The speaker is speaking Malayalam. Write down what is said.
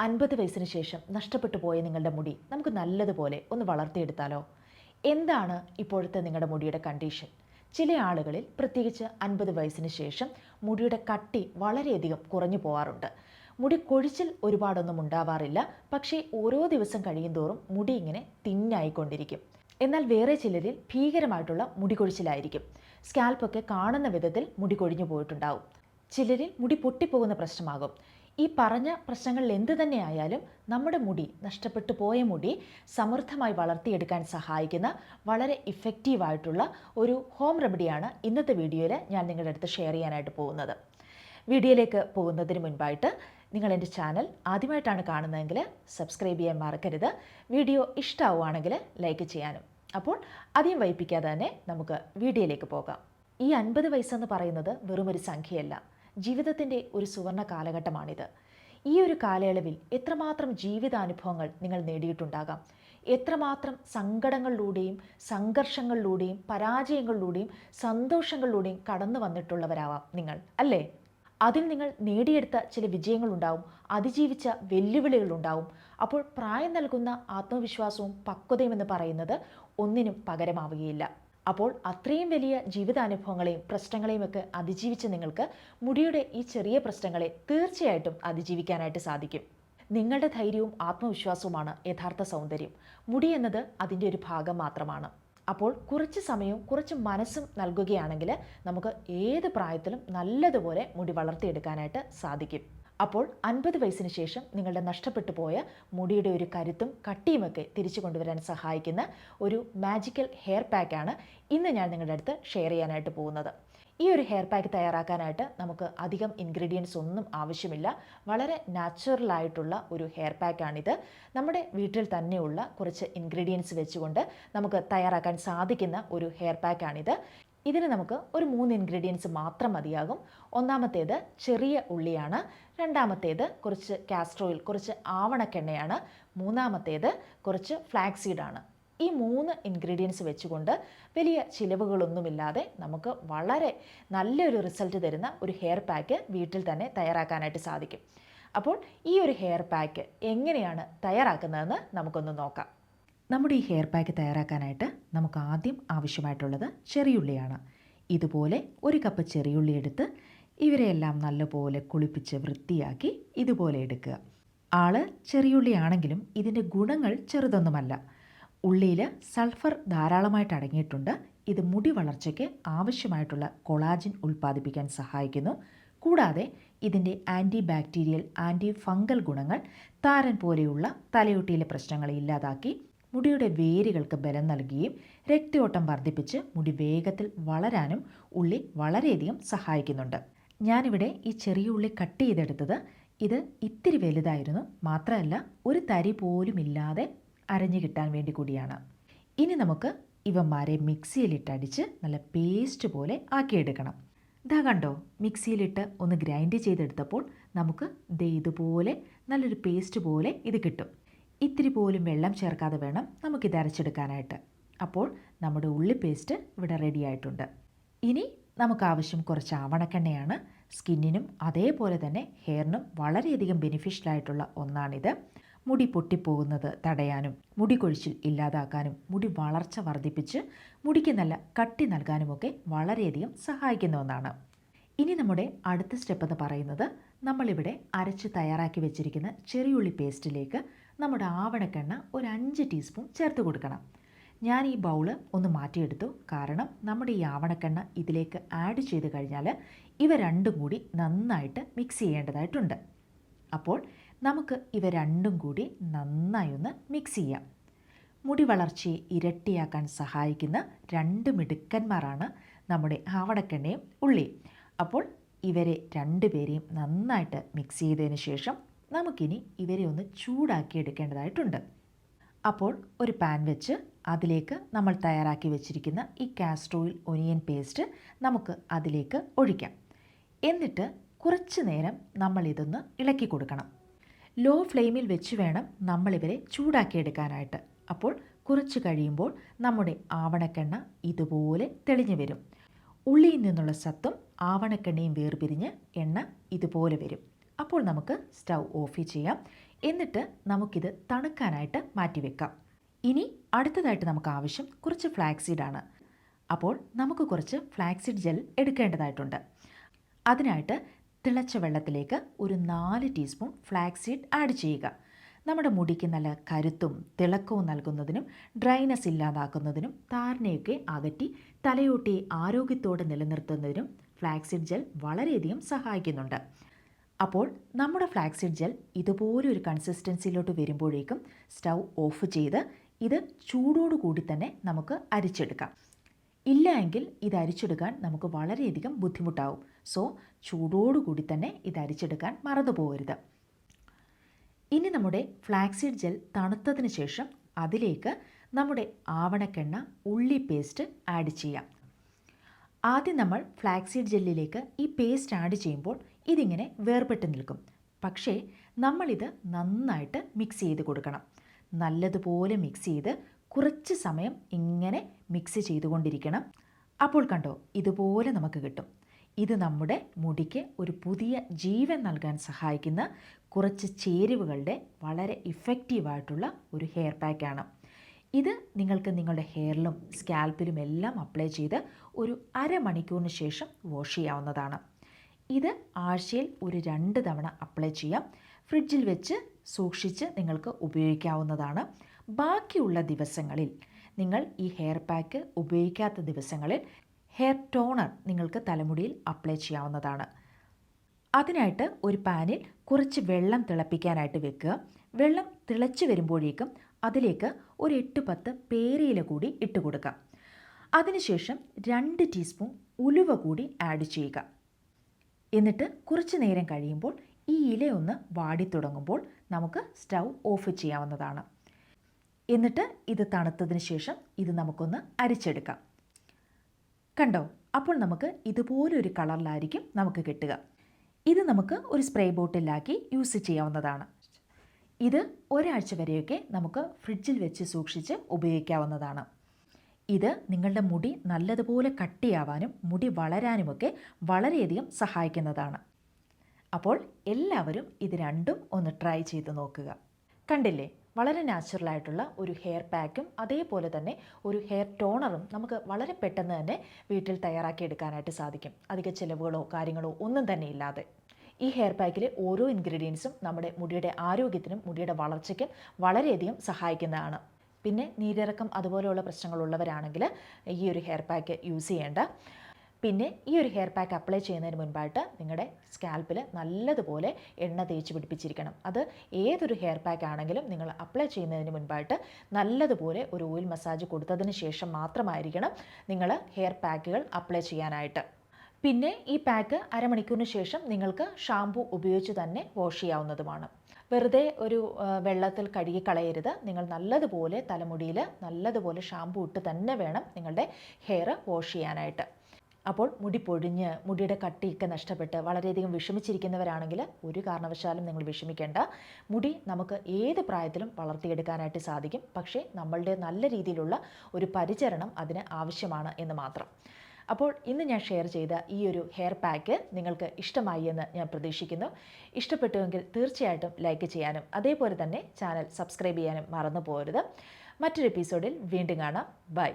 50 വയസ്സിന് ശേഷം നഷ്ടപ്പെട്ടു പോയ നിങ്ങളുടെ മുടി നമുക്ക് നല്ലതുപോലെ ഒന്ന് വളർത്തിയെടുത്താലോ? എന്താണ് ഇപ്പോഴത്തെ നിങ്ങളുടെ മുടിയുടെ കണ്ടീഷൻ? ചില ആളുകളിൽ പ്രത്യേകിച്ച് 50 വയസ്സിന് ശേഷം മുടിയുടെ കട്ടി വളരെയധികം കുറഞ്ഞു പോകാറുണ്ട്. മുടി കൊഴിച്ചിൽ ഒരുപാടൊന്നും ഉണ്ടാവാറില്ല, പക്ഷേ ഓരോ ദിവസം കഴിയുന്തോറും മുടി ഇങ്ങനെ തിന്നായിക്കൊണ്ടിരിക്കും. എന്നാൽ വേറെ ചിലരിൽ ഭീകരമായിട്ടുള്ള മുടി കൊഴിച്ചിലായിരിക്കും. സ്കാൽപ്പൊക്കെ കാണുന്ന വിധത്തിൽ മുടി കൊഴിഞ്ഞു പോയിട്ടുണ്ടാവും. ചിലരിൽ മുടി പൊട്ടിപ്പോകുന്ന പ്രശ്നമാകും. ഈ പറഞ്ഞ പ്രശ്നങ്ങളിൽ എന്ത് തന്നെയായാലും നമ്മുടെ മുടി, നഷ്ടപ്പെട്ടു പോയ മുടി സമൃദ്ധമായി വളർത്തിയെടുക്കാൻ സഹായിക്കുന്ന വളരെ ഇഫക്റ്റീവായിട്ടുള്ള ഒരു ഹോം റെമഡിയാണ് ഇന്നത്തെ വീഡിയോയിൽ ഞാൻ നിങ്ങളുടെ അടുത്ത് ഷെയർ ചെയ്യാനായിട്ട് പോകുന്നത്. വീഡിയോയിലേക്ക് പോകുന്നതിന് മുൻപായിട്ട് നിങ്ങൾ എൻ്റെ ചാനൽ ആദ്യമായിട്ടാണ് കാണുന്നതെങ്കിൽ സബ്സ്ക്രൈബ് ചെയ്യാൻ മറക്കരുത്. വീഡിയോ ഇഷ്ടമാവുകയാണെങ്കിൽ ലൈക്ക് ചെയ്യാനും. അപ്പോൾ അധികം വൈകിപ്പിക്കാതെ തന്നെ നമുക്ക് വീഡിയോയിലേക്ക് പോകാം. ഈ 50 വയസ്സെന്ന് പറയുന്നത് വെറുമൊരു സംഖ്യയല്ല, ജീവിതത്തിൻ്റെ ഒരു സുവർണ കാലഘട്ടമാണിത്. ഈ ഒരു കാലയളവിൽ എത്രമാത്രം ജീവിതാനുഭവങ്ങൾ നിങ്ങൾ നേടിയിട്ടുണ്ടാകാം, എത്രമാത്രം സങ്കടങ്ങളിലൂടെയും സംഘർഷങ്ങളിലൂടെയും പരാജയങ്ങളിലൂടെയും സന്തോഷങ്ങളിലൂടെയും കടന്നു വന്നിട്ടുള്ളവരാവാം നിങ്ങൾ, അല്ലേ? അതിൽ നിങ്ങൾ നേടിയെടുത്ത ചില വിജയങ്ങളുണ്ടാവും, അതിജീവിച്ച വെല്ലുവിളികളുണ്ടാവും. അപ്പോൾ പ്രായം നൽകുന്ന ആത്മവിശ്വാസവും പക്വതയും എന്ന് പറയുന്നത് ഒന്നിനും പകരമാവുകയില്ല. അപ്പോൾ അത്രയും വലിയ ജീവിതാനുഭവങ്ങളെയും പ്രശ്നങ്ങളെയും ഒക്കെ അതിജീവിച്ച് നിങ്ങൾക്ക് മുടിയുടെ ഈ ചെറിയ പ്രശ്നങ്ങളെ തീർച്ചയായിട്ടും അതിജീവിക്കാനായിട്ട് സാധിക്കും. നിങ്ങളുടെ ധൈര്യവും ആത്മവിശ്വാസവുമാണ് യഥാർത്ഥ സൗന്ദര്യം. മുടി എന്നത് അതിൻ്റെ ഒരു ഭാഗം മാത്രമാണ്. അപ്പോൾ കുറച്ച് സമയവും കുറച്ച് മനസ്സും നൽകുകയാണെങ്കിൽ നമുക്ക് ഏത് പ്രായത്തിലും നല്ലതുപോലെ മുടി വളർത്തിയെടുക്കാനായിട്ട് സാധിക്കും. അപ്പോൾ 50 വയസ്സിന് ശേഷം നിങ്ങളുടെ നഷ്ടപ്പെട്ടു പോയ മുടിയുടെ ഒരു കരുത്തും കട്ടിയുമൊക്കെ തിരിച്ചു കൊണ്ടുവരാൻ സഹായിക്കുന്ന ഒരു മാജിക്കൽ ഹെയർ പാക്കാണ് ഇന്ന് ഞാൻ നിങ്ങളുടെ അടുത്ത് ഷെയർ ചെയ്യാനായിട്ട് പോകുന്നത്. ഈ ഒരു ഹെയർ പാക്ക് തയ്യാറാക്കാനായിട്ട് നമുക്ക് അധികം ഇൻഗ്രീഡിയൻസ് ഒന്നും ആവശ്യമില്ല. വളരെ നാച്ചുറലായിട്ടുള്ള ഒരു ഹെയർ പാക്കാണിത്. നമ്മുടെ വീട്ടിൽ തന്നെയുള്ള കുറച്ച് ഇൻഗ്രീഡിയൻസ് വെച്ചുകൊണ്ട് നമുക്ക് തയ്യാറാക്കാൻ സാധിക്കുന്ന ഒരു ഹെയർ പാക്കാണിത്. ഇതിന് നമുക്ക് ഒരു 3 ഇൻഗ്രീഡിയൻസ് മാത്രം മതിയാകും. ഒന്നാമത്തേത് ചെറിയ ഉള്ളിയാണ്, രണ്ടാമത്തേത് കുറച്ച് കാസ്റ്റർ ഓയിൽ, കുറച്ച് ആവണക്കെണ്ണയാണ്, മൂന്നാമത്തേത് കുറച്ച് ഫ്ലാക്സ് സീഡാണ്. ഈ 3 ഇൻഗ്രീഡിയൻസ് വെച്ചുകൊണ്ട് വലിയ ചിലവുകളൊന്നുമില്ലാതെ നമുക്ക് വളരെ നല്ലൊരു റിസൾട്ട് തരുന്ന ഒരു ഹെയർ പാക്ക് വീട്ടിൽ തന്നെ തയ്യാറാക്കാനായിട്ട് സാധിക്കും. അപ്പോൾ ഈ ഒരു ഹെയർ പാക്ക് എങ്ങനെയാണ് തയ്യാറാക്കുന്നതെന്ന് നമുക്കൊന്ന് നോക്കാം. നമ്മുടെ ഈ ഹെയർ പാക്ക് തയ്യാറാക്കാനായിട്ട് നമുക്ക് ആദ്യം ആവശ്യമായിട്ടുള്ളത് ചെറിയുള്ളിയാണ്. ഇതുപോലെ 1 കപ്പ് ചെറിയുള്ളി എടുത്ത് ഇവരെയെല്ലാം നല്ലപോലെ കുളിപ്പിച്ച് വൃത്തിയാക്കി ഇതുപോലെ എടുക്കുക. ആള് ചെറിയുള്ളിയാണെങ്കിലും ഇതിൻ്റെ ഗുണങ്ങൾ ചെറുതൊന്നുമല്ല. ഉള്ളിയിൽ സൾഫർ ധാരാളമായിട്ട് അടങ്ങിയിട്ടുണ്ട്. ഇത് മുടി വളർച്ചയ്ക്ക് ആവശ്യമായിട്ടുള്ള കൊളാജിൻ ഉൽപ്പാദിപ്പിക്കാൻ സഹായിക്കുന്നു. കൂടാതെ ഇതിൻ്റെ ആൻറ്റി ബാക്ടീരിയൽ, ആൻറ്റി ഫംഗൽ ഗുണങ്ങൾ താരൻ പോലെയുള്ള തലയൊട്ടിയിലെ പ്രശ്നങ്ങളെ ഇല്ലാതാക്കി മുടിയുടെ വേരുകൾക്ക് ബലം നൽകുകയും രക്തയോട്ടം വർദ്ധിപ്പിച്ച് മുടി വേഗത്തിൽ വളരാനും ഉള്ളി വളരെയധികം സഹായിക്കുന്നുണ്ട്. ഞാനിവിടെ ഈ ചെറിയ ഉള്ളി കട്ട് ചെയ്തെടുത്തത് ഇത് ഇത്തിരി വലുതായിരുന്നു. മാത്രമല്ല ഒരു തരി പോലും ഇല്ലാതെ അരഞ്ഞു കിട്ടാൻ വേണ്ടി കൂടിയാണ്. ഇനി നമുക്ക് ഇവന്മാരെ മിക്സിയിലിട്ടടിച്ച് നല്ല പേസ്റ്റ് പോലെ ആക്കിയെടുക്കണം. ഇതാ കണ്ടോ, മിക്സിയിലിട്ട് ഒന്ന് ഗ്രൈൻഡ് ചെയ്തെടുത്തപ്പോൾ നമുക്ക് ഇതുപോലെ നല്ലൊരു പേസ്റ്റ് പോലെ ഇത് കിട്ടും. ഇത്തിരി പോലും വെള്ളം ചേർക്കാതെ വേണം നമുക്കിത് അരച്ചെടുക്കാനായിട്ട്. അപ്പോൾ നമ്മുടെ ഉള്ളി പേസ്റ്റ് ഇവിടെ റെഡി ആയിട്ടുണ്ട്. ഇനി നമുക്ക് ആവശ്യം കുറച്ച് ആവണക്കെണ്ണയാണ്. സ്കിന്നിനും അതേപോലെ തന്നെ ഹെയറിനും വളരെയധികം ബെനിഫിഷ്യലായിട്ടുള്ള ഒന്നാണിത്. മുടി പൊട്ടിപ്പോകുന്നത് തടയാനും മുടി കൊഴിച്ചിൽ ഇല്ലാതാക്കാനും മുടി വളർച്ച വർദ്ധിപ്പിച്ച് മുടിക്ക് നല്ല കട്ടി നൽകാനുമൊക്കെ വളരെയധികം സഹായിക്കുന്ന ഒന്നാണ്. ഇനി നമ്മുടെ അടുത്ത സ്റ്റെപ്പ് എന്ന് പറയുന്നത് നമ്മളിവിടെ അരച്ച് തയ്യാറാക്കി വെച്ചിരിക്കുന്ന ചെറിയുള്ളി പേസ്റ്റിലേക്ക് നമ്മുടെ ആവണക്കെണ്ണ ഒരു 5 ടീസ്പൂൺ ചേർത്ത് കൊടുക്കണം. ഞാൻ ഈ ബൗള് ഒന്ന് മാറ്റിയെടുത്തു, കാരണം നമ്മുടെ ഈ ആവണക്കെണ്ണ ഇതിലേക്ക് ആഡ് ചെയ്ത് കഴിഞ്ഞാൽ ഇവ രണ്ടും കൂടി നന്നായിട്ട് മിക്സ് ചെയ്യേണ്ടതായിട്ടുണ്ട്. അപ്പോൾ നമുക്ക് ഇവ രണ്ടും കൂടി നന്നായി ഒന്ന് മിക്സ് ചെയ്യാം. മുടി വളർച്ചയെ ഇരട്ടിയാക്കാൻ സഹായിക്കുന്ന 2 മിടുക്കന്മാരാണ് നമ്മുടെ ആവണക്കെണ്ണയും ഉള്ളിയും. അപ്പോൾ ഇവരെ രണ്ടുപേരെയും നന്നായിട്ട് മിക്സ് ചെയ്തതിന് ശേഷം നമുക്കിനി ഇവരെ ഒന്ന് ചൂടാക്കി എടുക്കേണ്ടതായിട്ടുണ്ട്. അപ്പോൾ ഒരു പാൻ വെച്ച് അതിലേക്ക് നമ്മൾ തയ്യാറാക്കി വെച്ചിരിക്കുന്ന ഈ കാസ്റ്റർ ഓയിൽ ഒനിയൻ പേസ്റ്റ് നമുക്ക് അതിലേക്ക് ഒഴിക്കാം. എന്നിട്ട് കുറച്ച് നേരം നമ്മളിതൊന്ന് ഇളക്കി കൊടുക്കണം. ലോ ഫ്ലെയിമിൽ വെച്ച് വേണം നമ്മളിവരെ ചൂടാക്കിയെടുക്കാനായിട്ട്. അപ്പോൾ കുറച്ച് കഴിയുമ്പോൾ നമ്മുടെ ആവണക്കെണ്ണ ഇതുപോലെ തെളിഞ്ഞു വരും. ഉള്ളിയിൽ നിന്നുള്ള സത്തും ആവണക്കെണ്ണയും വേർപിരിഞ്ഞ് എണ്ണ ഇതുപോലെ വരും. അപ്പോൾ നമുക്ക് സ്റ്റൗ ഓഫ് ചെയ്യാം. എന്നിട്ട് നമുക്കിത് തണുക്കാനായിട്ട് മാറ്റിവെക്കാം. ഇനി അടുത്തതായിട്ട് നമുക്ക് ആവശ്യം കുറച്ച് ഫ്ലാക്സീഡാണ്. അപ്പോൾ നമുക്ക് കുറച്ച് ഫ്ലാക്സീഡ് ജെൽ എടുക്കേണ്ടതായിട്ടുണ്ട്. അതിനായിട്ട് തിളച്ച വെള്ളത്തിലേക്ക് ഒരു 4 ടീസ്പൂൺ ഫ്ലാക്സീഡ് ആഡ് ചെയ്യുക. നമ്മുടെ മുടിക്ക് നല്ല കരുത്തും തിളക്കവും നൽകുന്നതിനും ഡ്രൈനെസ് ഇല്ലാതാക്കുന്നതിനും താരനെയൊക്കെ അകറ്റി തലയോട്ടി ആരോഗ്യത്തോടെ നിലനിർത്തുന്നതിനും ഫ്ലാക്സീഡ് ജെൽ വളരെയധികം സഹായിക്കുന്നുണ്ട്. അപ്പോൾ നമ്മുടെ ഫ്ലാക്സീഡ് ജെൽ ഇതുപോലൊരു കൺസിസ്റ്റൻസിയിലോട്ട് വരുമ്പോഴേക്കും സ്റ്റൗ ഓഫ് ചെയ്ത് ഇത് ചൂടോടുകൂടി തന്നെ നമുക്ക് അരിച്ചെടുക്കാം. ഇല്ല എങ്കിൽ ഇത് അരിച്ചെടുക്കാൻ നമുക്ക് വളരെയധികം ബുദ്ധിമുട്ടാവും. സോ ചൂടോടുകൂടി തന്നെ ഇത് അരിച്ചെടുക്കാൻ മറന്നു പോകരുത്. ഇനി നമ്മുടെ ഫ്ലാക്സീഡ് ജെൽ തണുത്തതിന് ശേഷം അതിലേക്ക് നമ്മുടെ ആവണക്കെണ്ണ ഉള്ളി പേസ്റ്റ് ആഡ് ചെയ്യാം. ആദ്യം നമ്മൾ ഫ്ലാക്സീഡ് ജെല്ലിലേക്ക് ഈ പേസ്റ്റ് ആഡ് ചെയ്യുമ്പോൾ ഇതിങ്ങനെ വേർപെട്ട് നിൽക്കും. പക്ഷേ നമ്മളിത് നന്നായിട്ട് മിക്സ് ചെയ്ത് കൊടുക്കണം. നല്ലതുപോലെ മിക്സ് ചെയ്ത് കുറച്ച് സമയം ഇങ്ങനെ മിക്സ് ചെയ്തുകൊണ്ടിരിക്കണം. അപ്പോൾ കണ്ടോ, ഇതുപോലെ നമുക്ക് കിട്ടും. ഇത് നമ്മുടെ മുടിക്ക് ഒരു പുതിയ ജീവൻ നൽകാൻ സഹായിക്കുന്ന കുറച്ച് ചേരുവകളുടെ വളരെ ഇഫക്റ്റീവായിട്ടുള്ള ഒരു ഹെയർ പാക്കാണ്. ഇത് നിങ്ങൾക്ക് നിങ്ങളുടെ ഹെയറിലും സ്കാൽപ്പിലും എല്ലാം അപ്ലൈ ചെയ്ത് ഒരു അരമണിക്കൂറിന് ശേഷം വാഷ് ചെയ്യാവുന്നതാണ്. ഇത് ആഴ്ചയിൽ ഒരു 2 തവണ അപ്ലൈ ചെയ്യാം. ഫ്രിഡ്ജിൽ വെച്ച് സൂക്ഷിച്ച് നിങ്ങൾക്ക് ഉപയോഗിക്കാവുന്നതാണ്. ബാക്കിയുള്ള ദിവസങ്ങളിൽ നിങ്ങൾ ഈ ഹെയർ പാക്ക് ഉപയോഗിക്കാത്ത ദിവസങ്ങളിൽ ഹെയർ ടോണർ നിങ്ങൾക്ക് തലമുടിയിൽ അപ്ലൈ ചെയ്യാവുന്നതാണ്. അതിനായിട്ട് ഒരു പാനിൽ കുറച്ച് വെള്ളം തിളപ്പിക്കാനായിട്ട് വെക്കുക. വെള്ളം തിളച്ച് വരുമ്പോഴേക്കും അതിലേക്ക് ഒരു 8-10 പേരയില കൂടി ഇട്ട് കൊടുക്കാം. അതിനുശേഷം 2 ടീസ്പൂൺ ഉലുവ കൂടി ആഡ് ചെയ്യുക. എന്നിട്ട് കുറച്ച് നേരം കഴിയുമ്പോൾ ഈ ഇലയൊന്ന് വാടിത്തുടങ്ങുമ്പോൾ നമുക്ക് സ്റ്റൗ ഓഫ് ചെയ്യാവുന്നതാണ്. എന്നിട്ട് ഇത് തണുത്തതിന് ശേഷം ഇത് നമുക്കൊന്ന് അരിച്ചെടുക്കാം. കണ്ടോ, അപ്പോൾ നമുക്ക് ഇതുപോലൊരു കളറിലായിരിക്കും നമുക്ക് കിട്ടുക. ഇത് നമുക്ക് ഒരു സ്പ്രേ ബോട്ടിലാക്കി യൂസ് ചെയ്യാവുന്നതാണ്. ഇത് ഒരാഴ്ച വരെയൊക്കെ നമുക്ക് ഫ്രിഡ്ജിൽ വെച്ച് സൂക്ഷിച്ച് ഉപയോഗിക്കാവുന്നതാണ്. ഇത് നിങ്ങളുടെ മുടി നല്ലതുപോലെ കട്ടിയാവാനും മുടി വളരാനുമൊക്കെ വളരെയധികം സഹായിക്കുന്നതാണ്. അപ്പോൾ എല്ലാവരും ഇത് രണ്ടും ഒന്ന് ട്രൈ ചെയ്ത് നോക്കുക. കണ്ടില്ലേ, വളരെ നാച്ചുറലായിട്ടുള്ള ഒരു ഹെയർ പാക്കും അതേപോലെ തന്നെ ഒരു ഹെയർ ടോണറും നമുക്ക് വളരെ പെട്ടെന്ന് തന്നെ വീട്ടിൽ തയ്യാറാക്കി എടുക്കാനായിട്ട് സാധിക്കും. അധിക ചിലവുകളോ കാര്യങ്ങളോ ഒന്നും തന്നെ ഇല്ലാതെ. ഈ ഹെയർ പാക്കിലെ ഓരോ ഇൻഗ്രീഡിയൻസും നമ്മുടെ മുടിയുടെ ആരോഗ്യത്തിനും മുടിയുടെ വളർച്ചയ്ക്കും വളരെയധികം സഹായിക്കുന്നതാണ്. പിന്നെ നീരിറക്കം അതുപോലെയുള്ള പ്രശ്നങ്ങളുള്ളവരാണെങ്കിൽ ഈ ഒരു ഹെയർ പാക്ക് യൂസ് ചെയ്യേണ്ട. പിന്നെ ഈ ഒരു ഹെയർ പാക്ക് അപ്ലൈ ചെയ്യുന്നതിന് മുൻപായിട്ട് നിങ്ങളുടെ സ്കാൽപ്പിൽ നല്ലതുപോലെ എണ്ണ തേച്ച് പിടിപ്പിച്ചിരിക്കണം. അത് ഏതൊരു ഹെയർ പാക്ക് ആണെങ്കിലും നിങ്ങൾ അപ്ലൈ ചെയ്യുന്നതിന് മുൻപായിട്ട് നല്ലതുപോലെ ഒരു ഓയിൽ മസാജ് കൊടുത്തതിന് ശേഷം മാത്രമായിരിക്കണം നിങ്ങൾ ഹെയർ പാക്കുകൾ അപ്ലൈ ചെയ്യാനായിട്ട്. പിന്നെ ഈ പാക്ക് അരമണിക്കൂറിന് ശേഷം നിങ്ങൾക്ക് ഷാംപൂ ഉപയോഗിച്ച് തന്നെ വാഷ് ചെയ്യാവുന്നതുമാണ്. വെറുതെ ഒരു വെള്ളത്തിൽ കഴുകി കളയരുത്. നിങ്ങൾ നല്ലതുപോലെ തലമുടിയിൽ നല്ലതുപോലെ ഷാംപൂ ഇട്ട് തന്നെ വേണം നിങ്ങളുടെ ഹെയർ വാഷ് ചെയ്യാനായിട്ട്. അപ്പോൾ മുടി പൊഴിഞ്ഞ് മുടിയുടെ കട്ടിയൊക്കെ നഷ്ടപ്പെട്ട് വളരെയധികം വിഷമിച്ചിരിക്കുന്നവരാണെങ്കിൽ ഒരു കാരണവശാലും നിങ്ങൾ വിഷമിക്കേണ്ട. മുടി നമുക്ക് ഏത് പ്രായത്തിലും വളർത്തിയെടുക്കാനായിട്ട് സാധിക്കും. പക്ഷേ നമ്മളുടെ നല്ല രീതിയിലുള്ള ഒരു പരിചരണം അതിന് ആവശ്യമാണ് എന്ന് മാത്രം. അപ്പോൾ ഇന്ന് ഞാൻ ഷെയർ ചെയ്ത ഈ ഒരു ഹെയർ പാക്ക് നിങ്ങൾക്ക് ഇഷ്ടമായി എന്ന് ഞാൻ പ്രതീക്ഷിക്കുന്നു. ഇഷ്ടപ്പെട്ടുവെങ്കിൽ തീർച്ചയായിട്ടും ലൈക്ക് ചെയ്യാനും അതേപോലെ തന്നെ ചാനൽ സബ്സ്ക്രൈബ് ചെയ്യാനും മറന്നു പോകരുത്. മറ്റൊരു എപ്പിസോഡിൽ വീണ്ടും കാണാം. ബൈ.